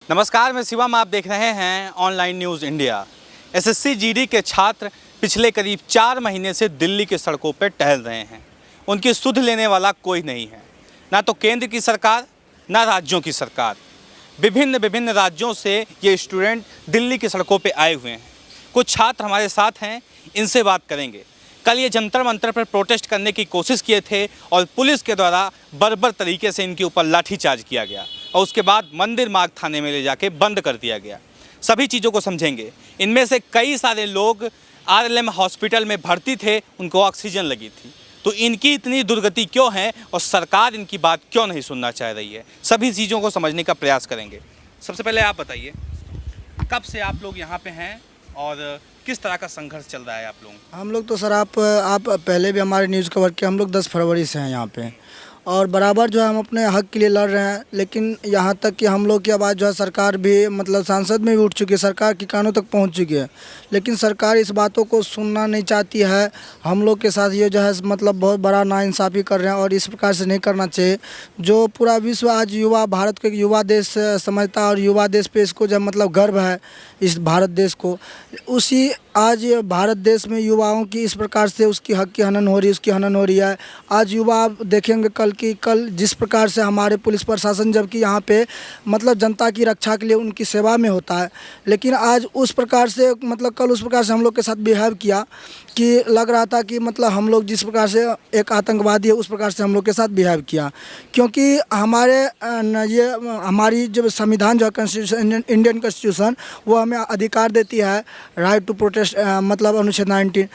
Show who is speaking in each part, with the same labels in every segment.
Speaker 1: नमस्कार, मैं शिवम। आप देख रहे हैं online news India. SSC GD के छात्र पिछले करीब 4 महीने से दिल्ली के सड़कों पर टहल रहे हैं। उनकी सुध लेने वाला कोई नहीं है, ना तो केंद्र की सरकार, ना राज्यों की सरकार। विभिन्न राज्यों से ये स्टूडेंट दिल्ली की सड़कों पर आए हुए हैं। कुछ छात्र हमारे साथ हैं, इनसे बात करेंगे। कल ये जंतर मंतर पर प्रोटेस्ट करने की कोशिश किए थे और पुलिस के द्वारा बर्बर तरीके से इनके ऊपर लाठीचार्ज किया गया और उसके बाद मंदिर मार्ग थाने में ले जाके बंद कर दिया गया। सभी चीज़ों को समझेंगे। इनमें से कई सारे लोग आरएलएम हॉस्पिटल में भर्ती थे, उनको ऑक्सीजन लगी थी। तो इनकी इतनी दुर्गति क्यों है और सरकार इनकी बात क्यों नहीं सुनना चाह रही है, सभी चीज़ों को समझने का प्रयास करेंगे। सबसे पहले आप बताइए, कब से आप लोग यहाँ पे हैं और किस तरह का संघर्ष चल रहा है आप लोग?
Speaker 2: हम लोग तो सर आप पहले भी हमारे न्यूज़ कवर किए। हम लोग 10 फरवरी से हैं यहाँ पे और बराबर जो है हम अपने हक के लिए लड़ रहे हैं। लेकिन यहाँ तक कि हम लोग की आवाज़ जो है सरकार भी मतलब सांसद में भी उठ चुकी है, सरकार के कानों तक पहुँच चुकी है। लेकिन सरकार इस बातों को सुनना नहीं चाहती है। हम लोग के साथ ये जो है मतलब बहुत बड़ा नाइंसाफ़ी कर रहे हैं और इस प्रकार से नहीं करना चाहिए। जो पूरा विश्व आज युवा भारत को युवा देश समझता है और युवा देश पे इसको जब मतलब गर्व है इस भारत देश को, उसी आज भारत देश में युवाओं की इस प्रकार से उसकी हक की हनन हो रही है, उसकी हनन हो रही है। आज युवा आप देखेंगे कल जिस प्रकार से हमारे पुलिस प्रशासन जबकि यहाँ पे मतलब जनता की रक्षा के लिए उनकी सेवा में होता है, लेकिन आज उस प्रकार से मतलब कल उस प्रकार से हम लोग के साथ बिहेव किया कि लग रहा था कि मतलब हम लोग जिस प्रकार से एक आतंकवादी है उस प्रकार से हम लोग के साथ बिहेव किया। क्योंकि हमारी जो संविधान जो है कॉन्स्टिट्यूशन, इंडियन कॉन्स्टिट्यूशन, वो हमें अधिकार देती है राइट टू प्रोटेस्ट, मतलब अनुच्छेद 19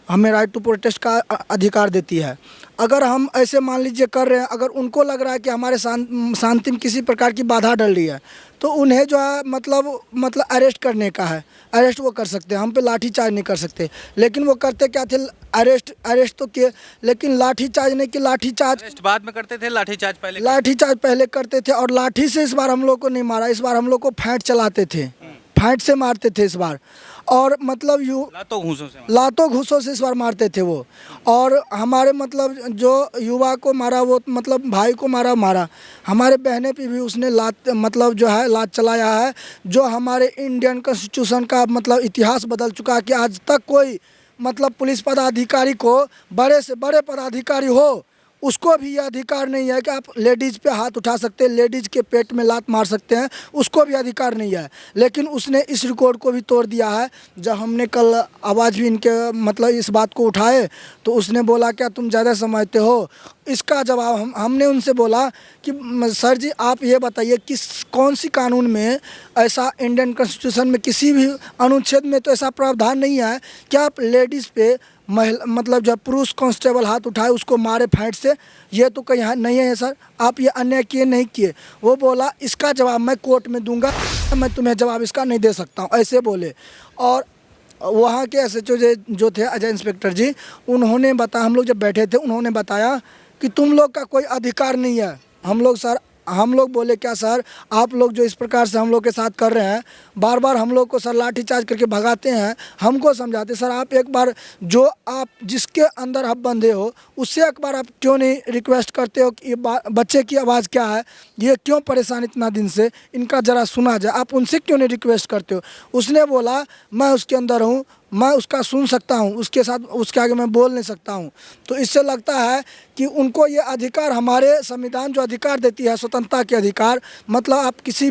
Speaker 2: हमें राइट टू प्रोटेस्ट का अधिकार देती है। अगर हम ऐसे मान लीजिए कर रहे हैं, अगर उनको लग रहा है कि हमारे शांति में किसी प्रकार की बाधा डल रही है तो उन्हें जो है मतलब अरेस्ट करने का है, अरेस्ट वो कर सकते हैं। हम पे लाठी चार्ज नहीं कर सकते। लेकिन वो करते क्या थे, अरेस्ट तो किए लेकिन लाठी चार्ज नहीं कि लाठी चार्ज
Speaker 1: बाद में करते थे, लाठी चार्ज
Speaker 2: पहले करते थे। और लाठी से इस बार हम लोग को नहीं मारा, इस बार हम लोग को फैंट चलाते थे, फैंट से मारते थे इस बार। और मतलब लातों घूसों से इस बार मारते थे वो। और हमारे मतलब जो युवा को मारा वो मतलब भाई को मारा, हमारे बहने पे भी उसने लात मतलब जो है लात चलाया है, जो हमारे इंडियन कॉन्स्टिट्यूशन का मतलब इतिहास बदल चुका है कि आज तक कोई मतलब पुलिस पदाधिकारी को बड़े से बड़े पदाधिकारी हो उसको भी यह अधिकार नहीं है कि आप लेडीज़ पे हाथ उठा सकते हैं, लेडीज़ के पेट में लात मार सकते हैं, उसको भी अधिकार नहीं है। लेकिन उसने इस रिकॉर्ड को भी तोड़ दिया है। जब हमने कल आवाज़ भी इनके मतलब इस बात को उठाए तो उसने बोला क्या तुम ज़्यादा समझते हो। इसका जवाब हमने उनसे बोला कि सर जी आप ये बताइए कौन सी कानून में ऐसा, इंडियन कॉन्स्टिट्यूशन में किसी भी अनुच्छेद में तो ऐसा प्रावधान नहीं है कि आप लेडीज़ पे महिला मतलब जब पुरुष कांस्टेबल हाथ उठाए उसको मारे फैंट से। ये तो कहीं नहीं है सर, आप ये अन्याय किए नहीं किए। वो बोला इसका जवाब मैं कोर्ट में दूंगा, मैं तुम्हें जवाब इसका नहीं दे सकता हूँ, ऐसे बोले। और वहाँ के एसएचओ जो थे अजय इंस्पेक्टर जी, उन्होंने बताया, हम लोग जब बैठे थे उन्होंने बताया कि तुम लोग का कोई अधिकार नहीं है। हम लोग बोले क्या सर, आप लोग जो इस प्रकार से हम लोग के साथ कर रहे हैं, बार बार हम लोग को सर लाठीचार्ज करके भगाते हैं, हमको समझाते सर आप एक बार जो आप जिसके अंदर आप बंधे हो उससे एक बार आप क्यों नहीं रिक्वेस्ट करते हो कि ये बच्चे की आवाज़ क्या है, ये क्यों परेशान इतना दिन से, इनका ज़रा सुना जाए, आप उनसे क्यों नहीं रिक्वेस्ट करते हो। उसने बोला मैं उसके अंदर हूँ, मैं उसका सुन सकता हूँ, उसके साथ उसके आगे मैं बोल नहीं सकता हूँ। तो इससे लगता है कि उनको ये अधिकार, हमारे संविधान जो अधिकार देती है स्वतंत्रता के अधिकार, मतलब आप किसी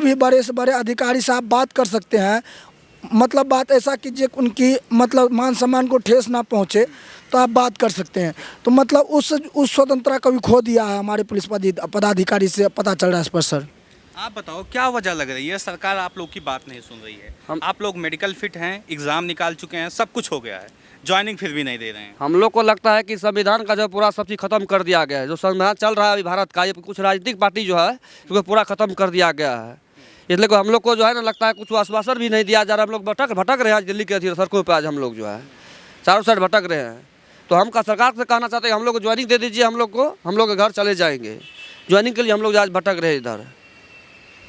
Speaker 2: भी बड़े से बड़े अधिकारी से आप बात कर सकते हैं। मतलब बात ऐसा कीजिए उनकी मतलब मान सम्मान को ठेस ना पहुँचे तो आप बात कर सकते हैं। तो मतलब उस स्वतंत्रता को भी खो दिया है हमारे पुलिस पदाधिकारी से पता चल रहा है इस पर। सर
Speaker 1: आप बताओ क्या वजह लग रही है, सरकार आप लोग की बात नहीं सुन रही है? आप लोग मेडिकल फिट हैं, एग्ज़ाम निकाल चुके हैं, सब कुछ हो गया है, ज्वाइनिंग फिर भी नहीं दे रहे हैं।
Speaker 3: हम लोग को लगता है कि संविधान का जो पूरा सब चीज़ खत्म कर दिया गया है। जो संविधान चल रहा है अभी भारत का, ये कुछ राजनीतिक पार्टी जो है उसको पूरा खत्म कर दिया गया है। इसलिए हम लोग को जो है ना लगता है कुछ आश्वासन भी नहीं दिया जा रहा। हम लोग भटक रहे हैं आज दिल्ली के सड़कों पर। आज हम लोग जो है चारों साइड भटक रहे हैं। तो हम सरकार से कहना चाहते हैं हम लोग को ज्वाइनिंग दे दीजिए, हम लोग के घर चले जाएंगे। ज्वाइनिंग के लिए हम लोग आज भटक रहे हैं इधर।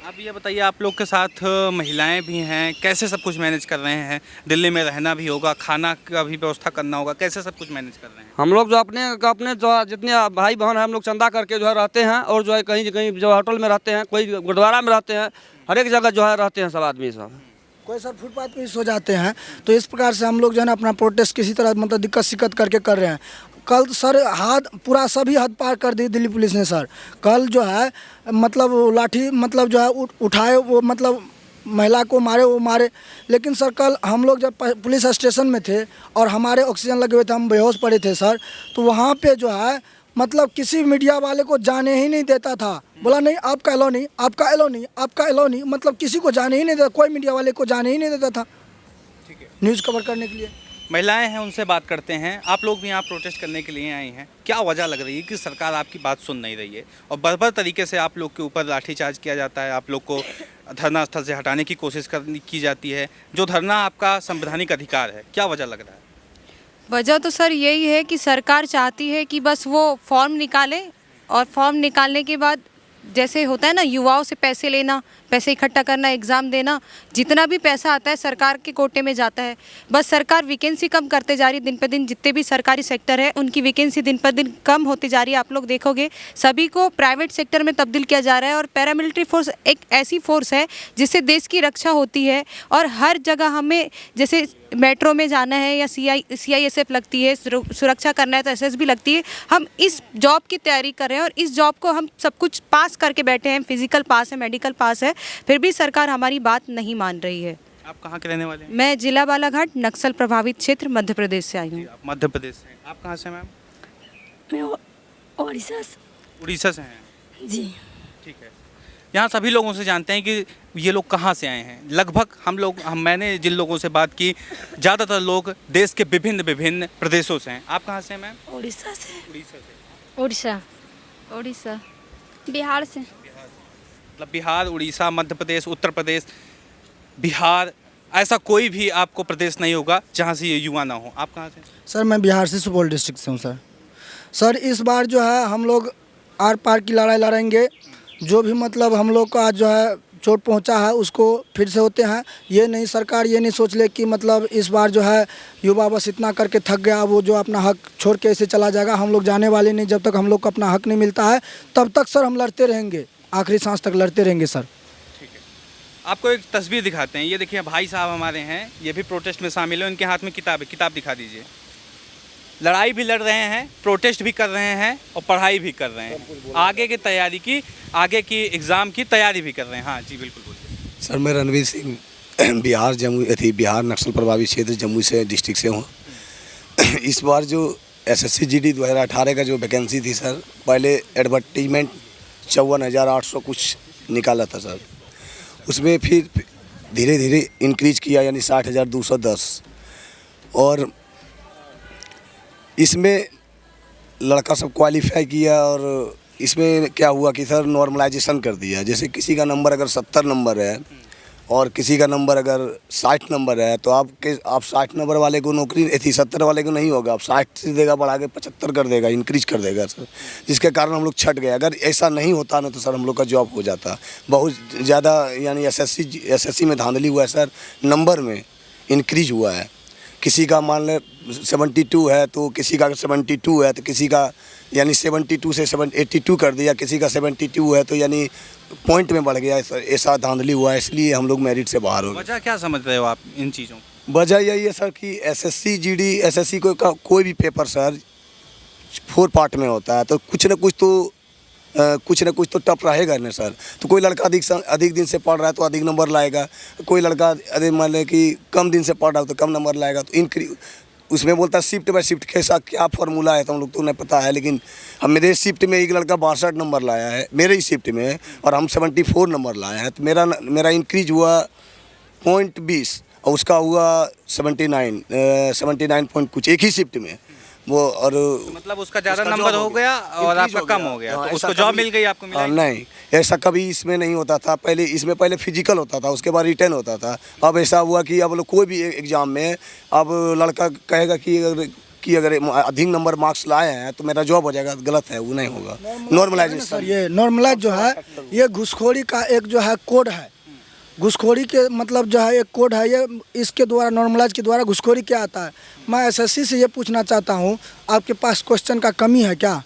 Speaker 1: आप ये बताइए, आप लोग के साथ महिलाएं भी हैं, कैसे सब कुछ मैनेज कर रहे हैं? दिल्ली में रहना भी होगा, खाना का भी व्यवस्था करना होगा, कैसे सब कुछ मैनेज कर रहे हैं?
Speaker 3: हम लोग जो अपने अपने जो जितने भाई बहन हैं हम लोग चंदा करके जो है रहते हैं, और जो है कहीं कहीं जो होटल में रहते हैं, कोई गुरुद्वारा में रहते हैं, हर एक जगह जो है रहते हैं सब आदमी सब।
Speaker 2: कोई सर फुटपाथ पे ही सो जाते हैं। तो इस प्रकार से हम लोग जो है ना अपना प्रोटेस्ट किसी तरह मतलब दिक्कत शिक्कत करके कर रहे हैं। कल सर हाथ पूरा सभी हद पार कर दी दिल्ली पुलिस ने सर। कल जो है मतलब वो लाठी मतलब जो है उठाए, वो मतलब महिला को मारे, वो मारे। लेकिन सर कल हम लोग जब पुलिस स्टेशन में थे और हमारे ऑक्सीजन लगे हुए थे, हम बेहोश पड़े थे सर, तो वहाँ पे जो है मतलब किसी मीडिया वाले को जाने ही नहीं देता था। बोला नहीं आपका एलो नहीं, आपका एलो नहीं, आपका एलो नहीं, मतलब किसी को जाने ही नहीं देता, कोई मीडिया वाले को जाने ही नहीं देता था।
Speaker 1: ठीक है,
Speaker 2: न्यूज़ कवर करने के लिए।
Speaker 1: महिलाएं हैं, उनसे बात करते हैं। आप लोग भी यहाँ प्रोटेस्ट करने के लिए आए हैं, क्या वजह लग रही है कि सरकार आपकी बात सुन नहीं रही है और बर्बर तरीके से आप लोग के ऊपर लाठीचार्ज किया जाता है, आप लोग को धरना स्थल से हटाने की कोशिश की जाती है, जो धरना आपका संवैधानिक अधिकार है, क्या वजह लग रहा है?
Speaker 4: वजह तो सर यही है कि सरकार चाहती है कि बस वो फॉर्म निकाले, और फॉर्म निकालने के बाद जैसे होता है ना युवाओं से पैसे लेना, पैसे इकट्ठा करना, एग्ज़ाम देना, जितना भी पैसा आता है सरकार के कोटे में जाता है। बस सरकार वैकेंसी कम करते जा रही है दिन पर दिन। जितने भी सरकारी सेक्टर है उनकी वैकेंसी दिन पर दिन कम होती जा रही है। आप लोग देखोगे सभी को प्राइवेट सेक्टर में तब्दील किया जा रहा है। और पैरामिलिट्री फोर्स एक ऐसी फोर्स है जिससे देश की रक्षा होती है, और हर जगह हमें जैसे मेट्रो में जाना है या CISF लगती है, सुरक्षा करना है तो SSB लगती है। हम इस जॉब की तैयारी कर रहे हैं और इस जॉब को हम सब कुछ पास करके बैठे हैं, फिजिकल पास है, मेडिकल पास है, फिर भी सरकार हमारी बात नहीं मान रही है।
Speaker 1: आप कहाँ के रहने वाले हैं?
Speaker 4: मैं जिला बालाघाट नक्सल प्रभावित क्षेत्र मध्य प्रदेश से आई हूँ।
Speaker 1: आप मध्य प्रदेश से हैं। आप कहाँ से मैम?
Speaker 5: मैं उड़ीसा से।
Speaker 1: उड़ीसा से हैं।
Speaker 5: जी।
Speaker 1: ठीक है, यहाँ सभी लोगों से जानते हैं कि ये लोग कहाँ से आए हैं। लगभग मैंने जिन लोगों से बात की, ज़्यादातर लोग देश के विभिन्न विभिन्न प्रदेशों से हैं। आप कहाँ से हैं मैम?
Speaker 5: उड़ीसा से।
Speaker 1: उड़ीसा से।
Speaker 5: उड़ीसा।
Speaker 4: उड़ीसा।
Speaker 5: बिहार से।
Speaker 1: मतलब बिहार, उड़ीसा, मध्य प्रदेश, उत्तर प्रदेश, बिहार, ऐसा कोई भी आपको प्रदेश नहीं होगा जहाँ से ये युवा ना हो। आप कहाँ से?
Speaker 2: सर मैं बिहार से सुपौल डिस्ट्रिक्ट से हूँ सर। सर इस बार जो है हम लोग आर पार की लड़ाई लड़ेंगे। जो भी मतलब हम लोग का जो है चोट पहुंचा है उसको फिर से होते हैं। ये नहीं सरकार ये नहीं सोच ले कि मतलब इस बार जो है युवा बस इतना करके थक गया, वो जो अपना हक छोड़ के ऐसे चला जाएगा। हम लोग जाने वाले नहीं, जब तक हम लोग को अपना हक नहीं मिलता है तब तक सर हम लड़ते रहेंगे, आखिरी सांस तक लड़ते रहेंगे सर।
Speaker 1: ठीक है, आपको एक तस्वीर दिखाते हैं। ये देखिए भाई साहब हमारे हैं, ये भी प्रोटेस्ट में शामिल हैं। उनके हाथ में किताब है, किताब दिखा दीजिए। लड़ाई भी लड़ रहे हैं, प्रोटेस्ट भी कर रहे हैं और पढ़ाई भी कर रहे हैं। आगे की तैयारी की, आगे की एग्ज़ाम की तैयारी भी कर रहे हैं। हाँ जी बिल्कुल बोलिए।
Speaker 6: सर मैं रणवीर सिंह बिहार नक्सल प्रभावित क्षेत्र जम्मू से डिस्ट्रिक्ट से हूँ। इस बार जो SSC GD 2018 का जो वैकेंसी थी सर, पहले एडवर्टीजमेंट 54,800 कुछ निकाला था सर। उसमें फिर धीरे धीरे इंक्रीज किया, यानी 60,210। और इसमें लड़का सब क्वालिफाई किया और इसमें क्या हुआ कि सर नॉर्मलाइजेशन कर दिया। जैसे किसी का नंबर अगर 70 नंबर है और किसी का नंबर अगर 60 नंबर है, तो आप 60 नंबर वाले को नौकरी 70 वाले को नहीं होगा, आप 60 से देगा, बढ़ा के 75 कर देगा, इंक्रीज कर देगा सर। जिसके कारण हम लोग छट गए। अगर ऐसा नहीं होता ना तो सर हम लोग का जॉब हो जाता। बहुत ज़्यादा यानी SSC में धांधली हुआ है सर, नंबर में इंक्रीज हुआ है। किसी का मान ले 72 है तो किसी का 72 है तो किसी का यानी 72 से 82 कर दिया, किसी का 72 है तो यानी पॉइंट में बढ़ गया। ऐसा धांधली हुआ है, इसलिए हम लोग मेरिट से बाहर हो गए।
Speaker 1: वजह क्या समझ रहे हो आप इन चीज़ों?
Speaker 6: वजह यही है सर कि SSC GD SSC कोई भी पेपर सर 4 पार्ट में होता है, तो कुछ न कुछ तो टफ रहेगा ना सर। तो कोई लड़का अधिक दिन से पढ़ रहा है तो अधिक नंबर लाएगा, कोई लड़का मान लें कि कम दिन से पढ़ रहा है तो कम नंबर लाएगा। तो उसमें बोलता है शिफ्ट बाय शिफ्ट, कैसा क्या फार्मूला है तो हम लोग तो नहीं पता है। लेकिन हम मेरे शिफ्ट में एक लड़का 62 नंबर लाया है मेरे ही शिफ्ट में, और हम 74 नंबर लाए हैं। तो मेरा इंक्रीज हुआ 0.20 और उसका हुआ 79 पॉइंट कुछ, एक ही शिफ्ट में वो। और
Speaker 1: मतलब उसका ज़्यादा नंबर हो गया और आपका कम हो गया, तो उसको जॉब मिल गई, आपको मिला?
Speaker 6: नहीं, ऐसा कभी इसमें नहीं होता था। पहले फिजिकल होता था, उसके बाद रिटर्न होता था। अब ऐसा हुआ कि अब लोग कोई भी एग्ज़ाम में अब लड़का कहेगा कि की अगर अधिक नंबर मार्क्स लाए हैं तो मेरा जॉब हो जाएगा, गलत है, वो नहीं होगा। नॉर्मलाइजेशन
Speaker 2: सर ये नॉर्मलाइज जो है ये घूसखोरी का एक जो है कोड है। घूसखोरी के मतलब जो है एक कोड है, ये इसके द्वारा नॉर्मलाइज के द्वारा घूसखोरी क्या आता है। मैं एसएससी से ये पूछना चाहता हूँ, आपके पास क्वेश्चन का कमी है क्या?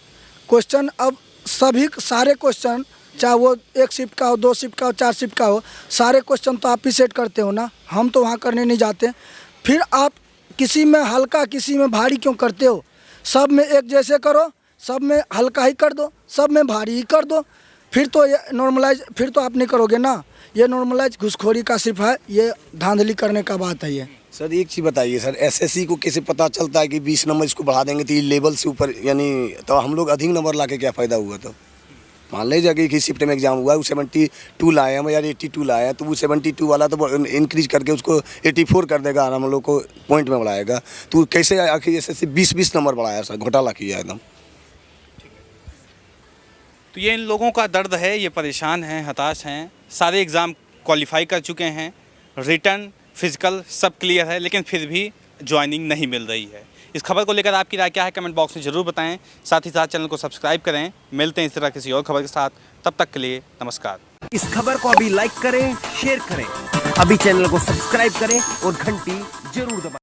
Speaker 2: क्वेश्चन अब सभी सारे क्वेश्चन, चाहे वो 1 शिफ्ट का हो, 2 शिफ्ट का हो, 4 शिफ्ट का हो, सारे क्वेश्चन तो आप ही सेट करते हो ना, हम तो वहाँ करने नहीं जाते। फिर आप किसी में हल्का किसी में भारी क्यों करते हो? सब में एक जैसे करो, सब में हल्का ही कर दो, सब में भारी ही कर दो, फिर तो ये नॉर्मलाइज फिर तो आप नहीं करोगे ना। ये नॉर्मलाइज घुसखोरी का सिर्फ है, ये धांधली करने का बात है ये।
Speaker 6: सर एक चीज़ बताइए सर, एसएससी को कैसे पता चलता है कि 20 नंबर इसको बढ़ा देंगे तो ये लेवल से ऊपर, यानी तो हम लोग अधिक नंबर ला के क्या फ़ायदा हुआ? तो मान लीजिए कि शिफ्ट में एग्जाम हुआ, वो 72 लाए हम यार 82 लाए हैं, तो वो 72 वाला तो इंक्रीज करके उसको 84 कर देगा और हम लोग को पॉइंट में बढ़ाएगा। तो कैसे आखिर एसएससी 20 नंबर बढ़ाया सर, घोटाला किया एकदम।
Speaker 1: तो ये इन लोगों का दर्द है, ये परेशान हैं, हताश हैं, सारे एग्ज़ाम क्वालिफाई कर चुके हैं, रिटर्न फिजिकल सब क्लियर है, लेकिन फिर भी ज्वाइनिंग नहीं मिल रही है। इस खबर को लेकर आपकी राय क्या है, कमेंट बॉक्स में ज़रूर बताएं। साथ ही साथ चैनल को सब्सक्राइब करें। मिलते हैं इस तरह किसी और खबर के साथ, तब तक के लिए नमस्कार।
Speaker 7: इस खबर को अभी लाइक करें, शेयर करें, अभी चैनल को सब्सक्राइब करें और घंटी जरूर दबाएं।